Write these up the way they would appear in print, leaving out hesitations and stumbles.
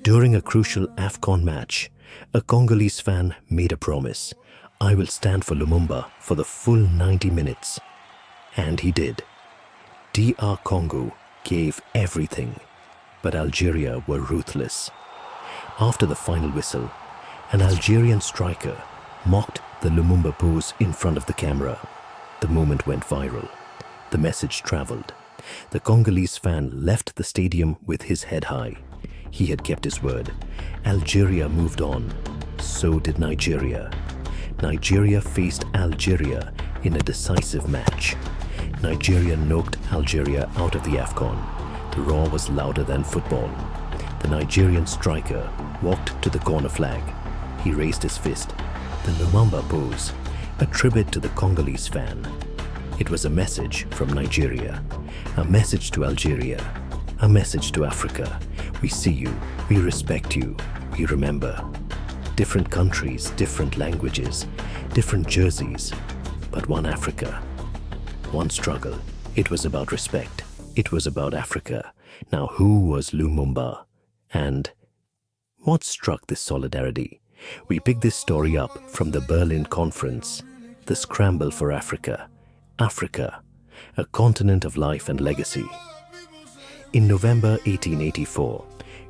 During a crucial AFCON match, a Congolese fan made a promise: "I will stand for Lumumba for the full 90 minutes." And he did. DR Congo gave everything, but Algeria were ruthless. After the final whistle, an Algerian striker mocked the Lumumba pose in front of the camera. The moment went viral. The message traveled. The Congolese fan left the stadium with his head high. He had kept his word. Algeria moved on. So did Nigeria. Nigeria faced Algeria in a decisive match. Nigeria knocked Algeria out of the AFCON. The roar was louder than football. The Nigerian striker walked to the corner flag. He raised his fist. The Lumumba pose, a tribute to the Congolese fan. It was a message from Nigeria, a message to Algeria, a message to Africa. We see you, we respect you, we remember. Different countries, different languages, different jerseys, but one Africa, one struggle. It was about respect. It was about Africa. Now, who was Lumumba? And what struck this solidarity? We pick this story up from the Berlin Conference, the scramble for Africa. Africa, a continent of life and legacy. In November 1884,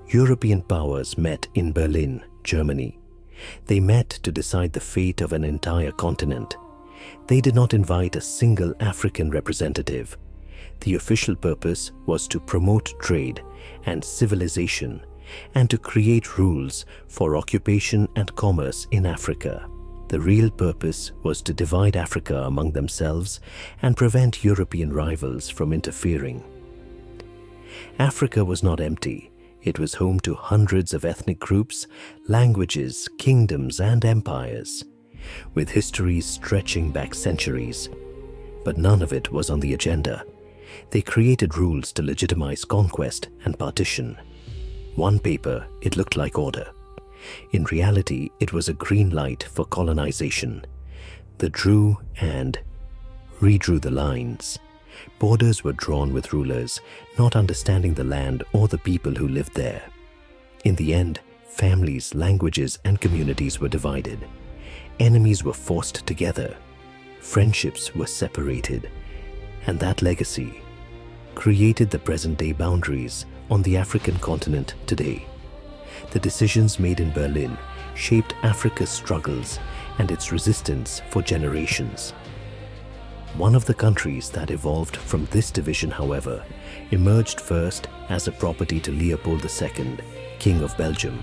European powers met in Berlin, Germany. They met to decide the fate of an entire continent. They did not invite a single African representative. The official purpose was to promote trade and civilization and to create rules for occupation and commerce in Africa. The real purpose was to divide Africa among themselves and prevent European rivals from interfering. Africa was not empty. It was home to hundreds of ethnic groups, languages, kingdoms, and empires, with histories stretching back centuries. But none of it was on the agenda. They created rules to legitimize conquest and partition. On paper, it looked like order. In reality, it was a green light for colonization. They drew and redrew the lines. Borders were drawn with rulers, not understanding the land or the people who lived there. In the end, families, languages, and communities were divided. Enemies were forced together. Friendships were separated. And that legacy created the present-day boundaries on the African continent today. The decisions made in Berlin shaped Africa's struggles and its resistance for generations. One of the countries that evolved from this division, however, emerged first as a property to Leopold II, King of Belgium.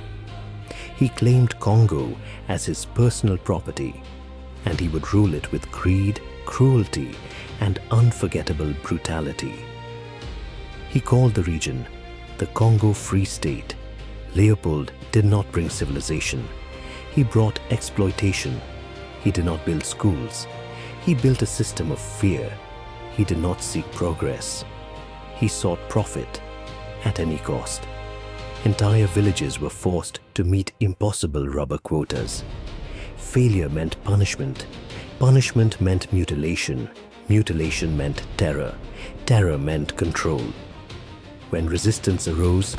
He claimed Congo as his personal property, and he would rule it with greed, cruelty, and unforgettable brutality. He called the region the Congo Free State. Leopold did not bring civilization. He brought exploitation. He did not build schools. He built a system of fear. He did not seek progress. He sought profit at any cost. Entire villages were forced to meet impossible rubber quotas. Failure meant punishment. Punishment meant mutilation. Mutilation meant terror. Terror meant control. When resistance arose,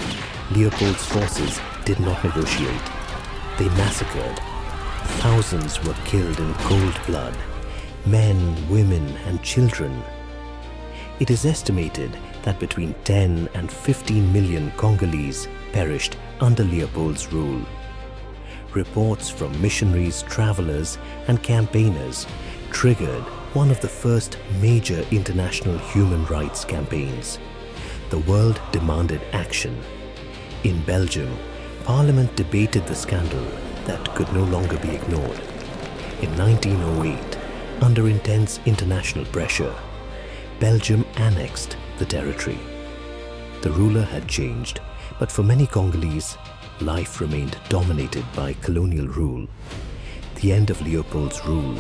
Leopold's forces did not negotiate. They massacred. Thousands were killed in cold blood. Men, women, and children. It is estimated that between 10 and 15 million Congolese perished under Leopold's rule. Reports from missionaries, travelers, and campaigners triggered one of the first major international human rights campaigns. The world demanded action. In Belgium, Parliament debated the scandal that could no longer be ignored. In 1908, under intense international pressure, Belgium annexed the territory. The ruler had changed, but for many Congolese, life remained dominated by colonial rule. The end of Leopold's rule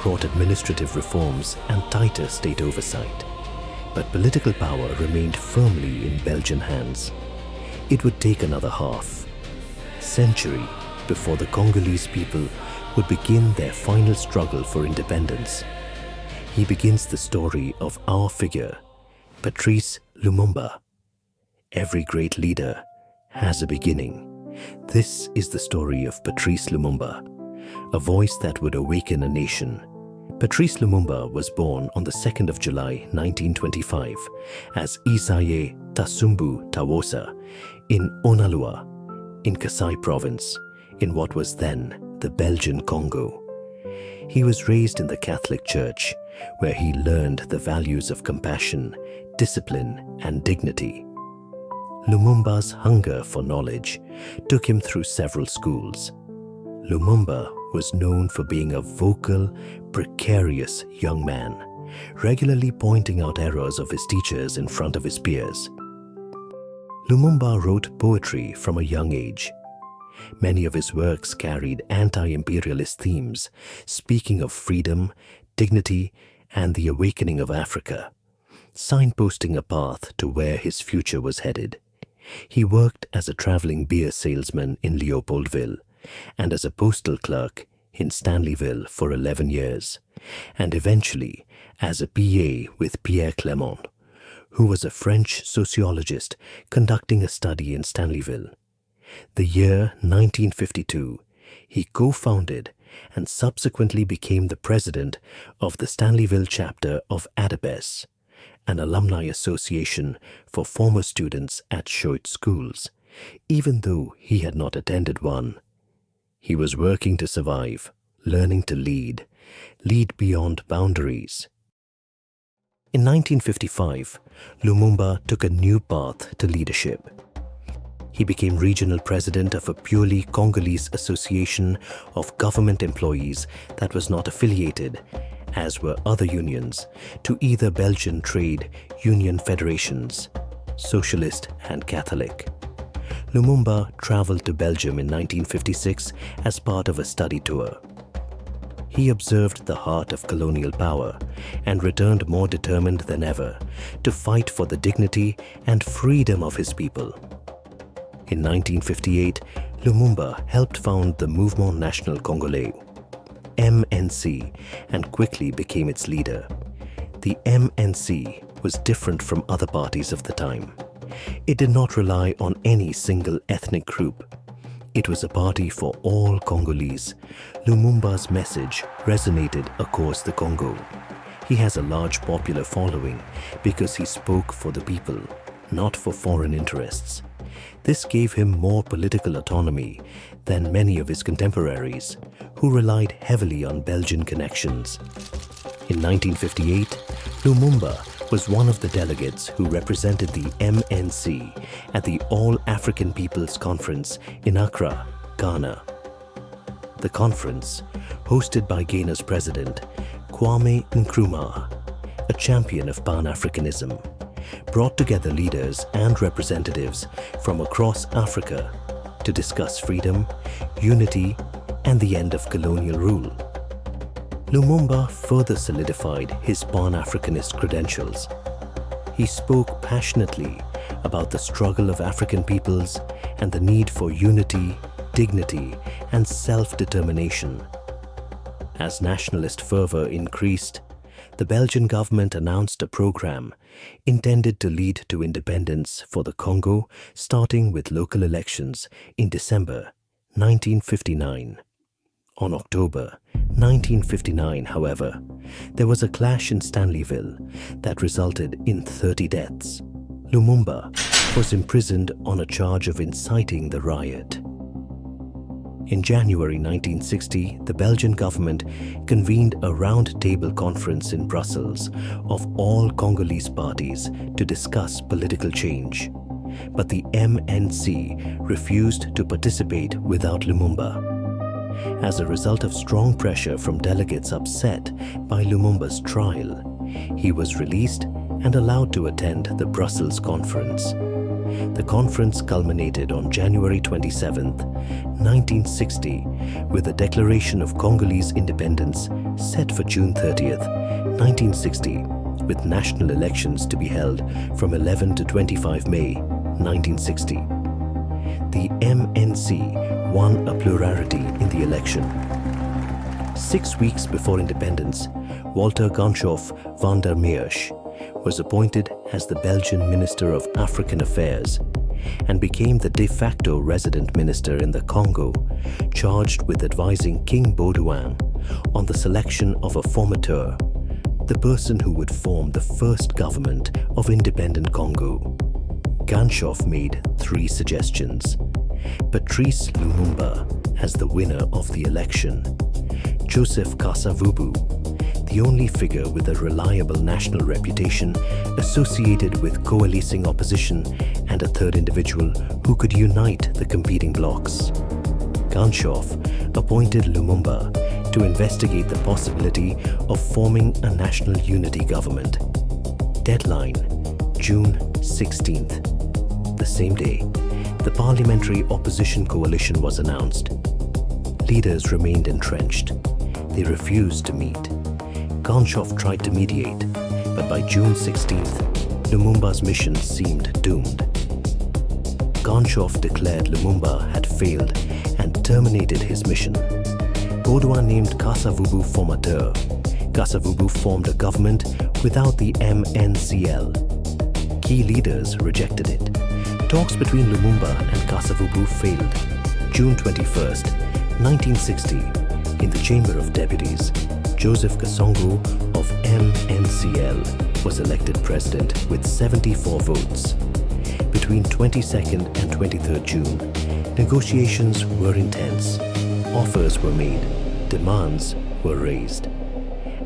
brought administrative reforms and tighter state oversight. But political power remained firmly in Belgian hands. It would take another half-century before the Congolese people would begin their final struggle for independence. He begins the story of our figure, Patrice Lumumba. Every great leader has a beginning. This is the story of Patrice Lumumba, a voice that would awaken a nation. Patrice Lumumba was born on the 2nd of July 1925 as Isaye Tasumbu Tawosa in Onalua, in Kasai province, in what was then the Belgian Congo. He was raised in the Catholic Church, where he learned the values of compassion, discipline, and dignity. Lumumba's hunger for knowledge took him through several schools. Lumumba was known for being a vocal, precarious young man, regularly pointing out errors of his teachers in front of his peers. Lumumba wrote poetry from a young age. Many of his works carried anti-imperialist themes, speaking of freedom, dignity, and the awakening of Africa, signposting a path to where his future was headed. He worked as a traveling beer salesman in Leopoldville and as a postal clerk in Stanleyville for 11 years, and eventually as a PA with Pierre Clermont, who was a French sociologist conducting a study in Stanleyville. The year 1952, he co-founded and subsequently became the president of the Stanleyville chapter of ADAPES, an alumni association for former students at Choate schools, even though he had not attended one. He was working to survive, learning to lead beyond boundaries. In 1955, Lumumba took a new path to leadership. He became regional president of a purely Congolese association of government employees that was not affiliated, as were other unions, to either Belgian trade union federations, socialist and Catholic. Lumumba traveled to Belgium in 1956 as part of a study tour. He observed the heart of colonial power and returned more determined than ever to fight for the dignity and freedom of his people. In 1958, Lumumba helped found the Mouvement National Congolais, MNC, and quickly became its leader. The MNC was different from other parties of the time. It did not rely on any single ethnic group. It was a party for all Congolese. Lumumba's message resonated across the Congo. He has a large popular following because he spoke for the people, not for foreign interests. This gave him more political autonomy than many of his contemporaries, who relied heavily on Belgian connections. In 1958, Lumumba was one of the delegates who represented the MNC at the All-African People's Conference in Accra, Ghana. The conference, hosted by Ghana's president, Kwame Nkrumah, a champion of Pan-Africanism, brought together leaders and representatives from across Africa to discuss freedom, unity, and the end of colonial rule. Lumumba further solidified his Pan-Africanist credentials. He spoke passionately about the struggle of African peoples and the need for unity, dignity, and self-determination. As nationalist fervor increased, the Belgian government announced a program intended to lead to independence for the Congo, starting with local elections in December 1959. On October 1959, however, there was a clash in Stanleyville that resulted in 30 deaths. Lumumba was imprisoned on a charge of inciting the riot. In January 1960, the Belgian government convened a round-table conference in Brussels of all Congolese parties to discuss political change. But the MNC refused to participate without Lumumba. As a result of strong pressure from delegates upset by Lumumba's trial, he was released and allowed to attend the Brussels conference. The conference culminated on January 27, 1960, with a declaration of Congolese independence set for June 30, 1960, with national elections to be held from 11 to 25 May 1960. The MNC won a plurality in the election. 6 weeks before independence, Walter Gonshoff van der Meersch, was appointed as the Belgian Minister of African Affairs and became the de facto resident minister in the Congo, charged with advising King Baudouin on the selection of a formateur, the person who would form the first government of independent Congo. Ganshof made 3 suggestions: Patrice Lumumba as the winner of the election, Joseph Kasavubu, the only figure with a reliable national reputation associated with coalescing opposition, and a third individual who could unite the competing blocs. Ganshof appointed Lumumba to investigate the possibility of forming a national unity government. Deadline, June 16th. The same day, the parliamentary opposition coalition was announced. Leaders remained entrenched. They refused to meet. Ganshof tried to mediate, but by June 16th, Lumumba's mission seemed doomed. Ganshof declared Lumumba had failed and terminated his mission. Baudouin named Kasavubu formateur. Kasavubu formed a government without the MNCL. Key leaders rejected it. Talks between Lumumba and Kasavubu failed. June 21st, 1960, in the Chamber of Deputies, Joseph Kasongo of MNCL was elected president with 74 votes. Between 22nd and 23rd June, negotiations were intense. Offers were made, demands were raised.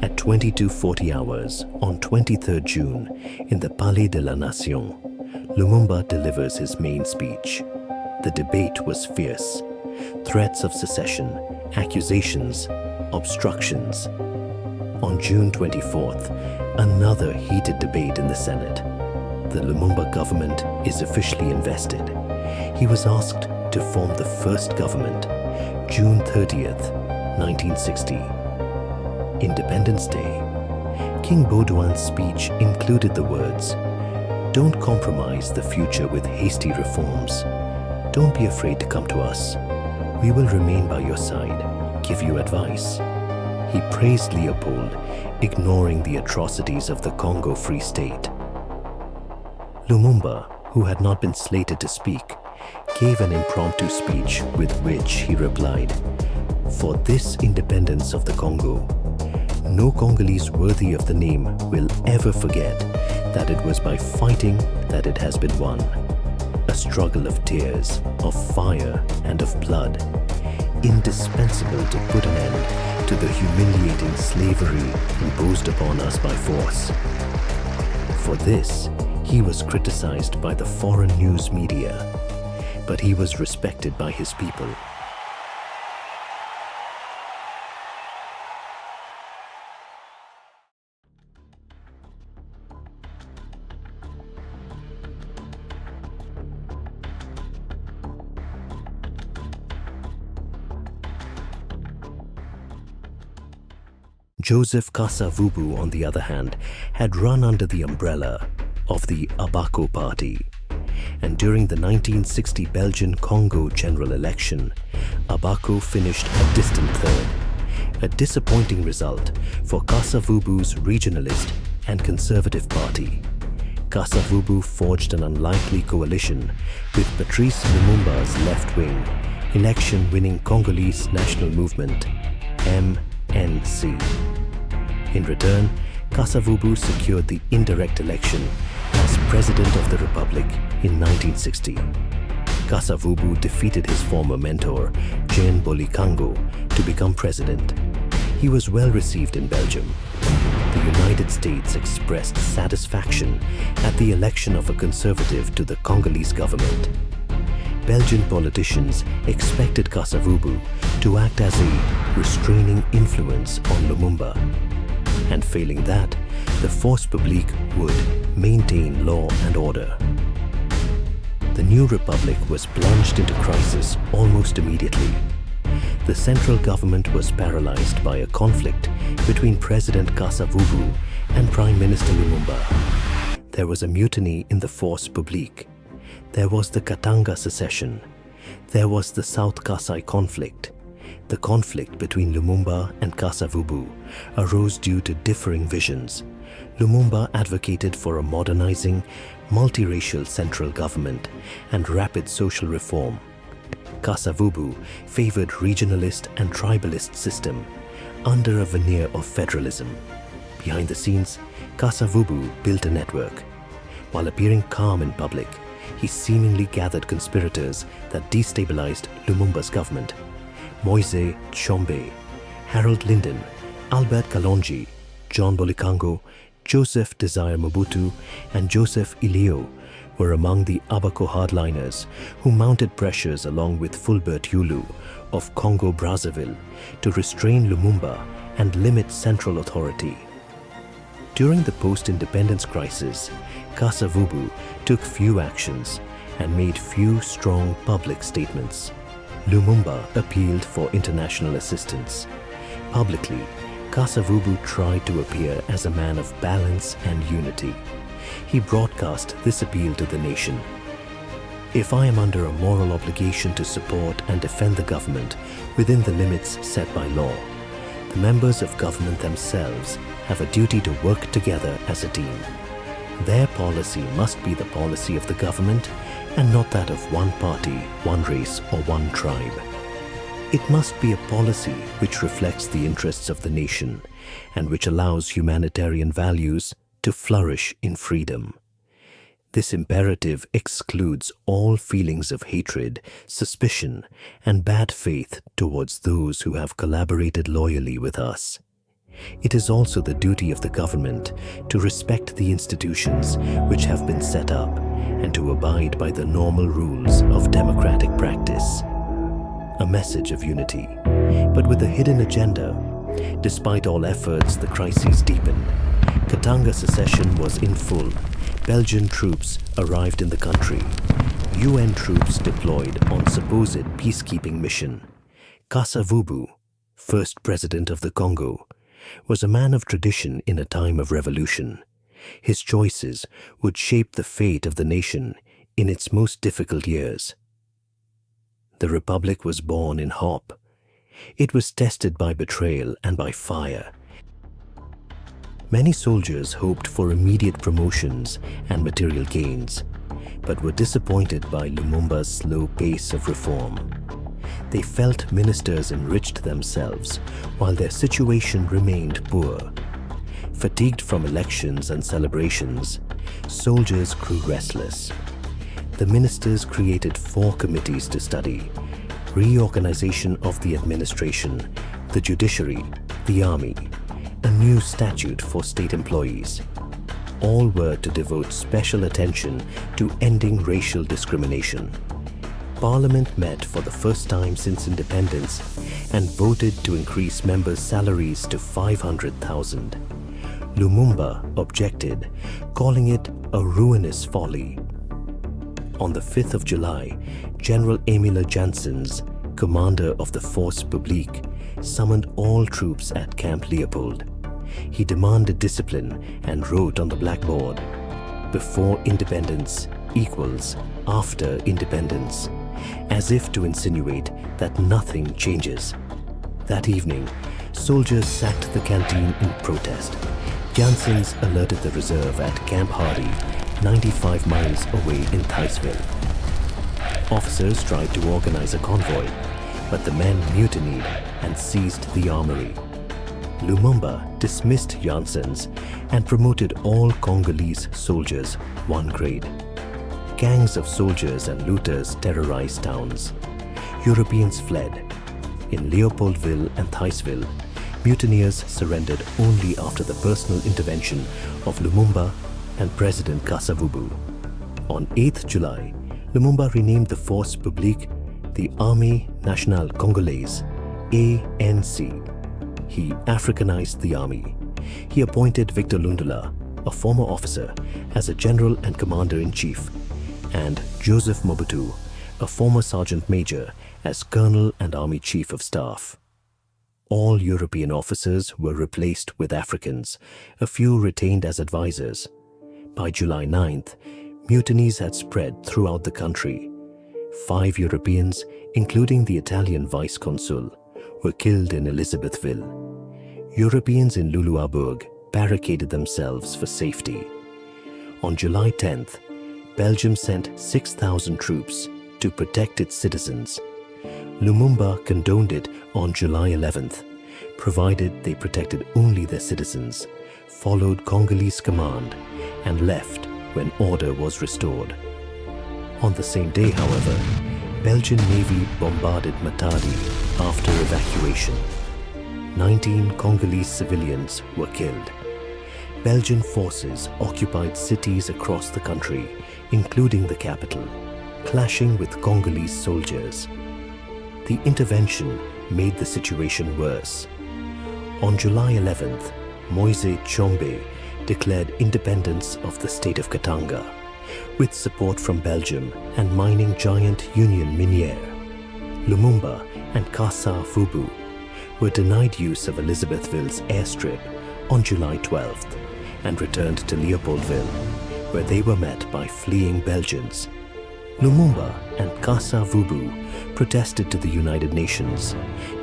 At 22:40 hours on 23rd June in the Palais de la Nation, Lumumba delivers his main speech. The debate was fierce. Threats of secession, accusations, obstructions. On June 24th, another heated debate in the Senate. The Lumumba government is officially invested. He was asked to form the first government, June 30th, 1960. Independence Day. King Baudouin's speech included the words, "Don't compromise the future with hasty reforms. Don't be afraid to come to us. We will remain by your side, give you advice." He praised Leopold, ignoring the atrocities of the Congo Free State. Lumumba, who had not been slated to speak, gave an impromptu speech with which he replied, "For this independence of the Congo, no Congolese worthy of the name will ever forget that it was by fighting that it has been won. A struggle of tears, of fire, and of blood, indispensable to put an end to the humiliating slavery imposed upon us by force." For this, he was criticized by the foreign news media, but he was respected by his people. Joseph Kasavubu, on the other hand, had run under the umbrella of the Abako Party. And during the 1960 Belgian Congo general election, Abako finished a distant third, a disappointing result for Kasavubu's regionalist and conservative party. Kasavubu forged an unlikely coalition with Patrice Lumumba's left-wing, election-winning Congolese National Movement, MNC. In return, Kasavubu secured the indirect election as President of the Republic in 1960. Kasavubu defeated his former mentor, Jean Bolikango, to become president. He was well received in Belgium. The United States expressed satisfaction at the election of a conservative to the Congolese government. Belgian politicians expected Kasavubu to act as a restraining influence on Lumumba. And failing that, the force publique would maintain law and order. The new republic was plunged into crisis almost immediately. The central government was paralyzed by a conflict between President Kasavubu and Prime Minister Lumumba. There was a mutiny in the force publique. There was the Katanga secession. There was the South Kasai conflict. The conflict between Lumumba and Kasavubu arose due to differing visions. Lumumba advocated for a modernizing, multiracial central government and rapid social reform. Kasavubu favored regionalist and tribalist system under a veneer of federalism. Behind the scenes, Kasavubu built a network. While appearing calm in public, he seemingly gathered conspirators that destabilized Lumumba's government. Moise Tshombe, Harold Linden, Albert Kalonji, John Bolikango, Joseph Desire Mobutu, and Joseph Ilio were among the Abako hardliners who mounted pressures along with Fulbert Yulu of Congo-Brazzaville to restrain Lumumba and limit central authority. During the post-independence crisis, Kasavubu took few actions and made few strong public statements. Lumumba appealed for international assistance. Publicly, Kasavubu tried to appear as a man of balance and unity. He broadcast this appeal to the nation. If I am under a moral obligation to support and defend the government within the limits set by law, the members of government themselves have a duty to work together as a team. Their policy must be the policy of the government and not that of one party, one race, or one tribe. It must be a policy which reflects the interests of the nation and which allows humanitarian values to flourish in freedom. This imperative excludes all feelings of hatred, suspicion, and bad faith towards those who have collaborated loyally with us. It is also the duty of the government to respect the institutions which have been set up and to abide by the normal rules of democratic practice. A message of unity, but with a hidden agenda. Despite all efforts, the crises deepened. Katanga secession was in full. Belgian troops arrived in the country. UN troops deployed on supposed peacekeeping mission. Kasavubu, first president of the Congo, was a man of tradition in a time of revolution. His choices would shape the fate of the nation in its most difficult years. The Republic was born in hope. It was tested by betrayal and by fire. Many soldiers hoped for immediate promotions and material gains, but were disappointed by Lumumba's slow pace of reform. They felt ministers enriched themselves while their situation remained poor. Fatigued from elections and celebrations, soldiers grew restless. The ministers created 4 committees to study: reorganization of the administration, the judiciary, the army, a new statute for state employees. All were to devote special attention to ending racial discrimination. Parliament met for the first time since independence and voted to increase members' salaries to 500,000. Lumumba objected, calling it a ruinous folly. On the 5th of July, General Emile Janssens, commander of the Force Publique, summoned all troops at Camp Leopold. He demanded discipline and wrote on the blackboard, "Before independence equals after independence," as if to insinuate that nothing changes. That evening, soldiers sacked the canteen in protest. Janssens alerted the reserve at Camp Hardy, 95 miles away in Thiceville. Officers tried to organize a convoy, but the men mutinied and seized the armory. Lumumba dismissed Janssens and promoted all Congolese soldiers 1 grade. Gangs of soldiers and looters terrorized towns. Europeans fled. In Leopoldville and Thiceville, mutineers surrendered only after the personal intervention of Lumumba and President Kasavubu. On 8th July, Lumumba renamed the Force Publique the Armée Nationale Congolaise, ANC. He Africanized the army. He appointed Victor Lundula, a former officer, as a general and commander-in-chief, and Joseph Mobutu, a former sergeant major, as colonel and army chief of staff. All European officers were replaced with Africans, a few retained as advisors. By July 9th, mutinies had spread throughout the country. 5 Europeans, including the Italian vice-consul, were killed in Elizabethville. Europeans in Luluabourg barricaded themselves for safety. On July 10th, Belgium sent 6,000 troops to protect its citizens. Lumumba condoned it on July 11th, provided they protected only their citizens, followed Congolese command, and left when order was restored. On the same day, however, Belgian Navy bombarded Matadi after evacuation. 19 Congolese civilians were killed. Belgian forces occupied cities across the country, including the capital, clashing with Congolese soldiers. The intervention made the situation worse. On July 11th, Moise Tshombe declared independence of the state of Katanga, with support from Belgium and mining giant Union Miniere. Lumumba and Kasa Vubu were denied use of Elizabethville's airstrip on July 12th and returned to Leopoldville, where they were met by fleeing Belgians. Lumumba and Kasa Vubu protested to the United Nations,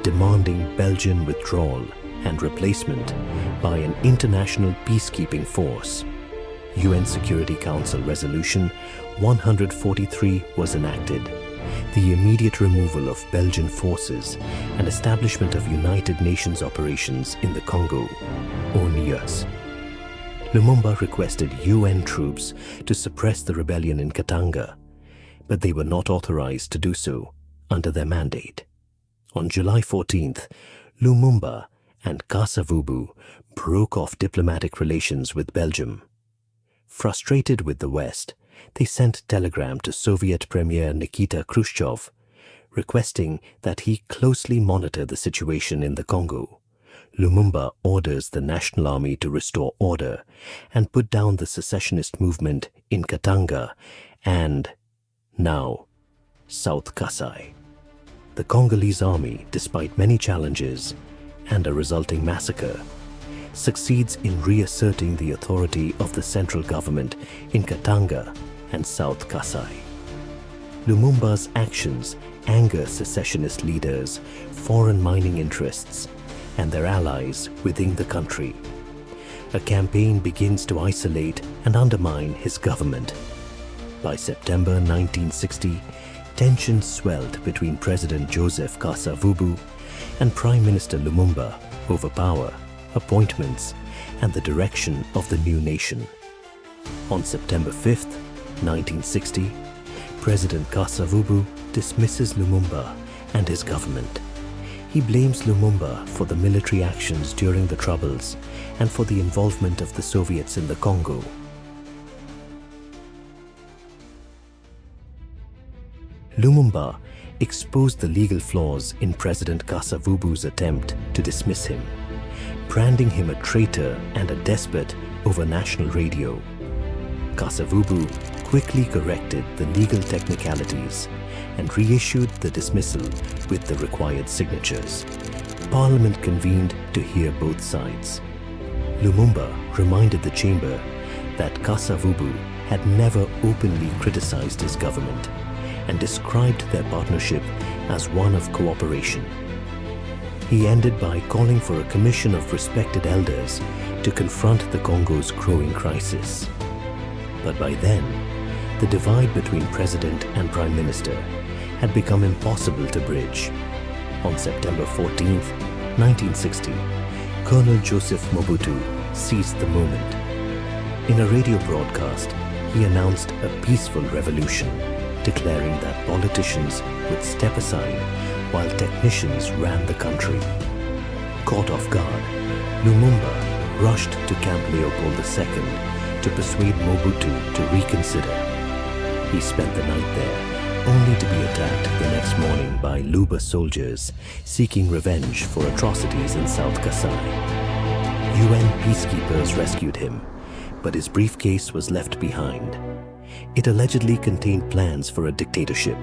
demanding Belgian withdrawal and replacement by an international peacekeeping force. UN Security Council Resolution 143 was enacted, the immediate removal of Belgian forces and establishment of United Nations operations in the Congo, ONUS. Lumumba requested UN troops to suppress the rebellion in Katanga, but they were not authorized to do so under their mandate. On July 14th, Lumumba and Kasa Vubu broke off diplomatic relations with Belgium. Frustrated with the West, they sent telegram to Soviet Premier Nikita Khrushchev, requesting that he closely monitor the situation in the Congo. Lumumba orders the National Army to restore order and put down the secessionist movement in Katanga and, now, South Kasai. The Congolese army, despite many challenges and a resulting massacre, succeeds in reasserting the authority of the central government in Katanga and South Kasai. Lumumba's actions anger secessionist leaders, foreign mining interests, and their allies within the country. A campaign begins to isolate and undermine his government. By September 1960, tensions swelled between President Joseph Kasa Vubu and Prime Minister Lumumba over power, appointments, and the direction of the new nation. On September 5th, 1960, President Kasa Vubu dismisses Lumumba and his government. He blames Lumumba for the military actions during the Troubles and for the involvement of the Soviets in the Congo. Lumumba exposed the legal flaws in President Kasa Vubu's attempt to dismiss him, branding him a traitor and a despot over national radio. Kasa Vubu quickly corrected the legal technicalities and reissued the dismissal with the required signatures. Parliament convened to hear both sides. Lumumba reminded the chamber that Kasa Vubu had never openly criticized his government and described their partnership as one of cooperation. He ended by calling for a commission of respected elders to confront the Congo's growing crisis. But by then, the divide between president and prime minister had become impossible to bridge. On September 14th, 1960, Colonel Joseph Mobutu seized the moment. In a radio broadcast, he announced a peaceful revolution, declaring that politicians would step aside while technicians ran the country. Caught off guard, Lumumba rushed to Camp Leopold II to persuade Mobutu to reconsider. He spent the night there, only to be attacked the next morning by Luba soldiers seeking revenge for atrocities in South Kasai. UN peacekeepers rescued him, but his briefcase was left behind. It allegedly contained plans for a dictatorship,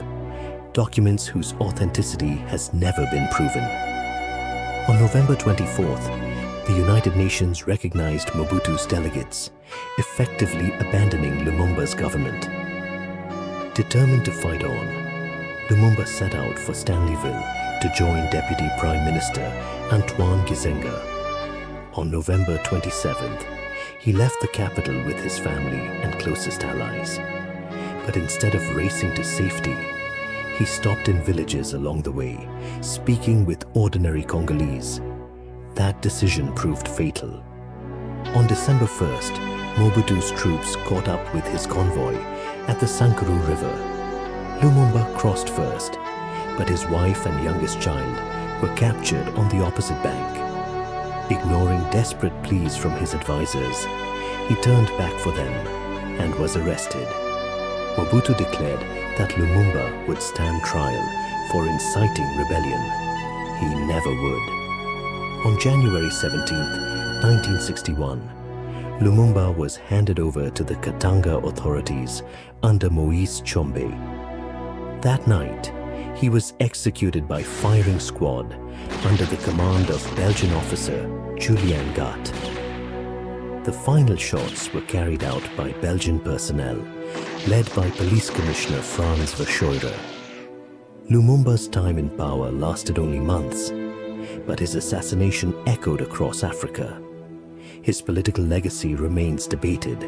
documents whose authenticity has never been proven. On November 24th, the United Nations recognized Mobutu's delegates, effectively abandoning Lumumba's government. Determined to fight on, Lumumba set out for Stanleyville to join Deputy Prime Minister Antoine Gizenga. On November 27th, he left the capital with his family and closest allies. But instead of racing to safety, he stopped in villages along the way, speaking with ordinary Congolese. That decision proved fatal. On December 1st, Mobutu's troops caught up with his convoy at the Sankuru River. Lumumba crossed first, but his wife and youngest child were captured on the opposite bank. Ignoring desperate pleas from his advisors, he turned back for them and was arrested. Mobutu declared that Lumumba would stand trial for inciting rebellion. He never would. On January 17, 1961, Lumumba was handed over to the Katanga authorities under Moise Tshombe. That night, he was executed by firing squad under the command of Belgian officer Julien Gat. The final shots were carried out by Belgian personnel, led by Police Commissioner Franz Verscheurer. Lumumba's time in power lasted only months, but his assassination echoed across Africa. His political legacy remains debated,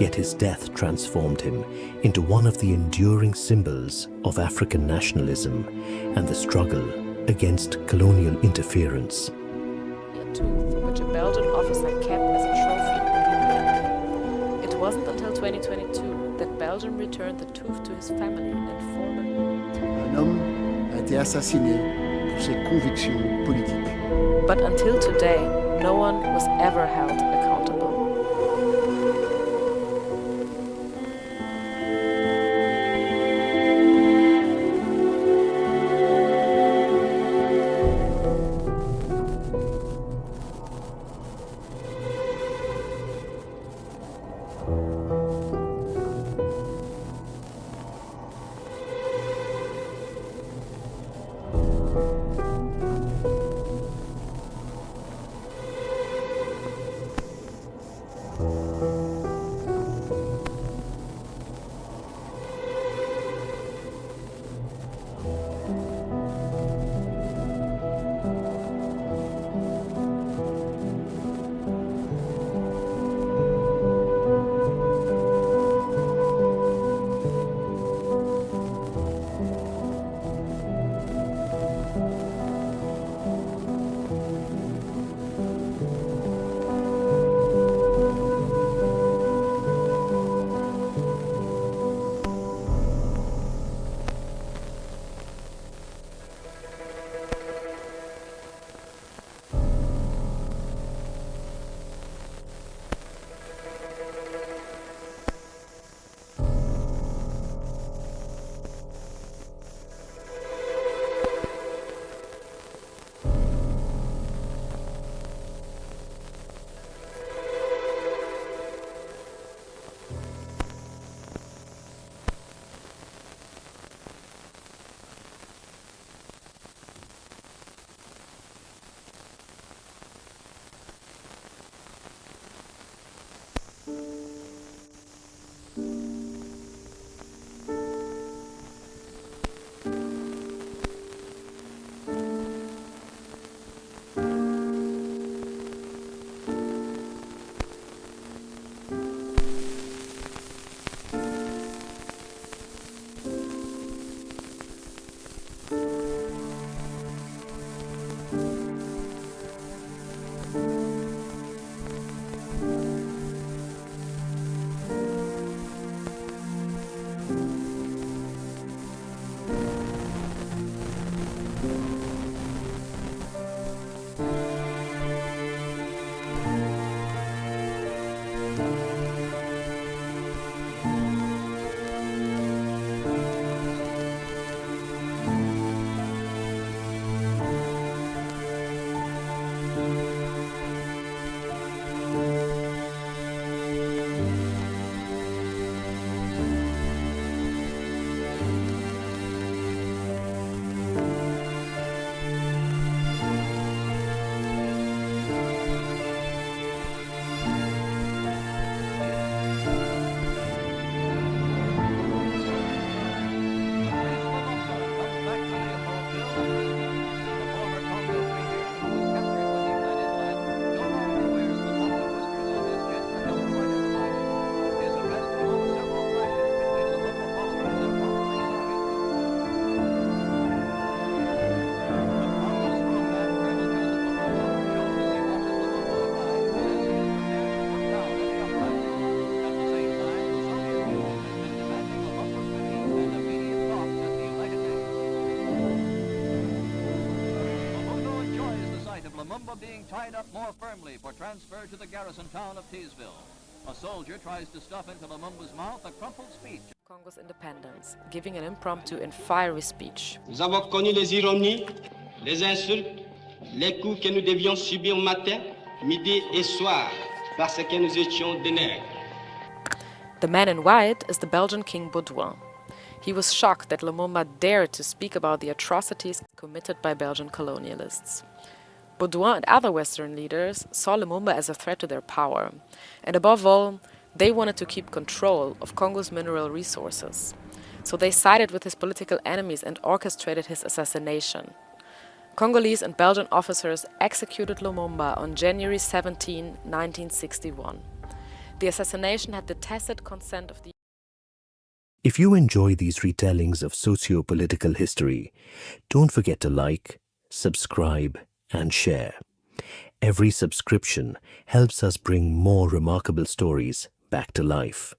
yet his death transformed him into one of the enduring symbols of African nationalism and the struggle against colonial interference. A tooth which a Belgian officer kept as a trophy. It wasn't until 2022 that Belgium returned the tooth to his family and former. Un homme a été assassiné pour ses convictions politiques. But until today, no one was ever held accountable. Lumumba being tied up more firmly for transfer to the garrison town of Teesville. A soldier tries to stuff into Lumumba's mouth a crumpled speech. Congo's independence, giving an impromptu and fiery speech. Nous avons connu les ironies, les insultes, les coups que nous devions subir matin, midi et soir parce que nous étions des nègres. The man in white is the Belgian King Baudouin. He was shocked that Lumumba dared to speak about the atrocities committed by Belgian colonialists. Baudouin and other Western leaders saw Lumumba as a threat to their power, and above all, they wanted to keep control of Congo's mineral resources. So they sided with his political enemies and orchestrated his assassination. Congolese and Belgian officers executed Lumumba on January 17, 1961. The assassination had the tacit consent of the... If you enjoy these retellings of socio-political history, don't forget to like, subscribe, and share. Every subscription helps us bring more remarkable stories back to life.